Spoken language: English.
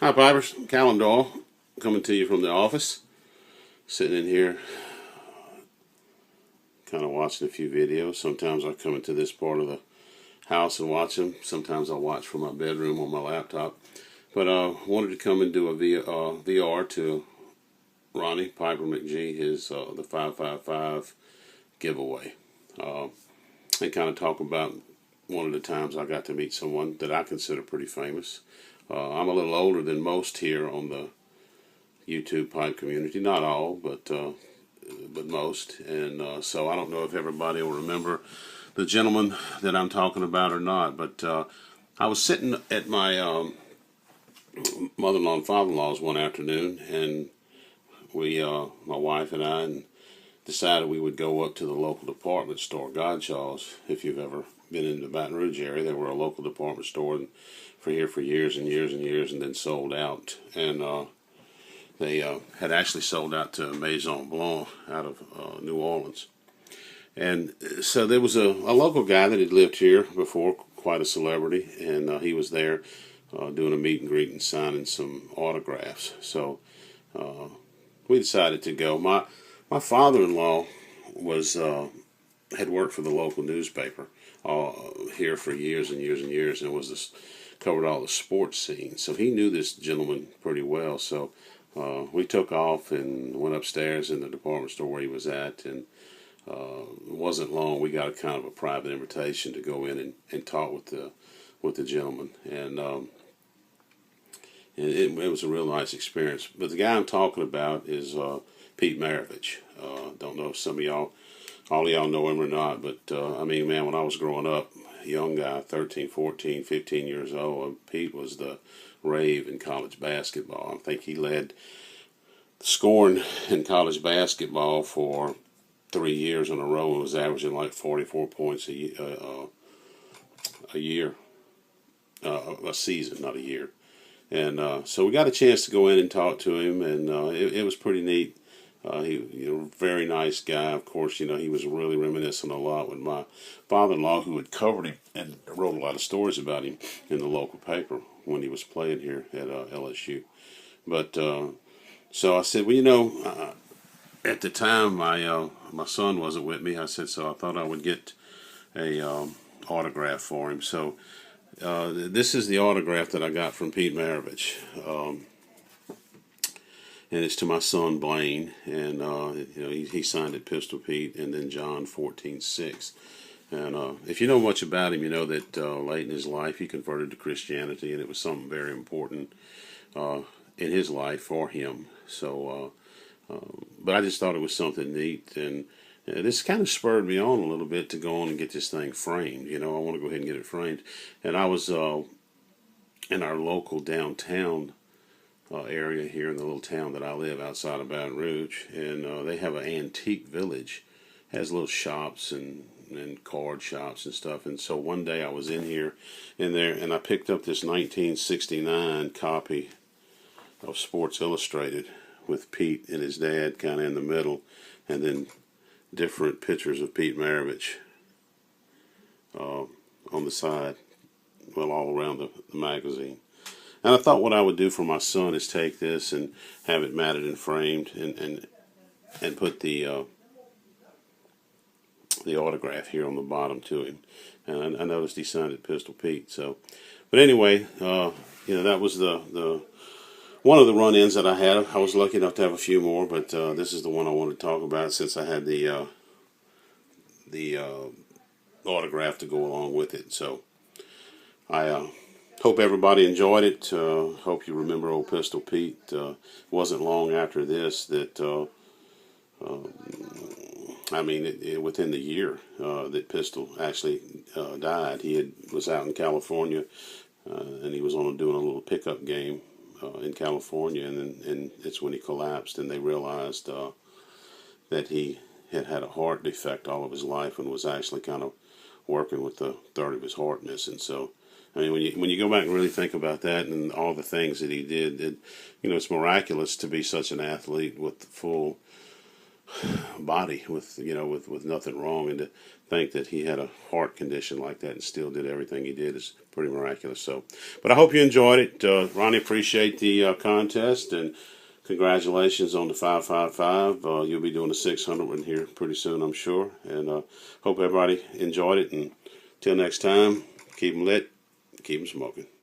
Hi, Pipers. Callum Doyle coming to you from the office. Sitting in here, kind of watching a few videos. Sometimes I come into this part of the house and watch them. Sometimes I watch from my bedroom on my laptop. But I wanted to come and do a VR to Ronnie, Piper McG, his the 555 giveaway. And kind of talk about one of the times I got to meet someone that I consider pretty famous. I'm a little older than most here on the YouTube pipe community. Not all, but most. And so I don't know if everybody will remember the gentleman that I'm talking about or not. But I was sitting at my mother-in-law and father-in-law's one afternoon, and we, my wife and I, decided we would go up to the local department store, Godshaw's. If you've ever been in the Baton Rouge area, they were a local department store for years and years and years, and then sold out. And they had actually sold out to Maison Blanc out of New Orleans. And so there was a local guy that had lived here before, quite a celebrity, and he was there doing a meet and greet and signing some autographs. So we decided to go. My father-in-law was had worked for the local newspaper here for years and years and years, and covered all the sports scenes. So he knew this gentleman pretty well. So we took off and went upstairs in the department store where he was at, and it wasn't long. We got a kind of a private invitation to go in and talk with the gentleman, and it was a real nice experience. But the guy I'm talking about is Pete Maravich. Don't know if some of y'all, all of y'all know him or not, but I mean, man, when I was growing up, young guy, 13, 14, 15 years old, Pete was the rave in college basketball. I think he led scoring in college basketball for 3 years in a row and was averaging like 44 points a season, not a year. And so we got a chance to go in and talk to him, and it was pretty neat. He very nice guy. Of course, he was really reminiscent a lot with my father-in-law, who had covered him and wrote a lot of stories about him in the local paper when he was playing here at LSU. But so I said, well, at the time my son wasn't with me. I said, so I thought I would get a autograph for him. So this is the autograph that I got from Pete Maravich. And it's to my son Blaine, and he signed it Pistol Pete, and then John 14:6. And if you know much about him, you know that late in his life he converted to Christianity, and it was something very important in his life for him. So, but I just thought it was something neat, and this kind of spurred me on a little bit to go on and get this thing framed. I want to go ahead and get it framed. And I was in our local downtown area here in the little town that I live outside of Baton Rouge, and they have an antique village. It has little shops and card shops and stuff. And so one day I was in there, and I picked up this 1969 copy of Sports Illustrated with Pete and his dad kind of in the middle, and then different pictures of Pete Maravich on the side, well, all around the magazine. And I thought what I would do for my son is take this and have it matted and framed, and put the autograph here on the bottom to him. And I noticed he signed it Pistol Pete. So, but anyway, that was the one of the run-ins that I had. I was lucky enough to have a few more, but this is the one I wanted to talk about since I had the autograph to go along with it. So I hope everybody enjoyed it. Hope you remember old Pistol Pete. It wasn't long after this that, within the year that Pistol actually died. He was out in California, and he was doing a little pickup game in California, and it's when he collapsed, and they realized that he had had a heart defect all of his life and was actually kind of working with a third of his heart missing. So, I mean, when you go back and really think about that and all the things that he did, it's miraculous to be such an athlete with full body with, with nothing wrong, and to think that he had a heart condition like that and still did everything he did is pretty miraculous. So, but I hope you enjoyed it. Ronnie, appreciate the contest, and congratulations on the 555. You'll be doing the 600 one here pretty soon, I'm sure, and hope everybody enjoyed it. And till next time, keep them lit, keep them smoking.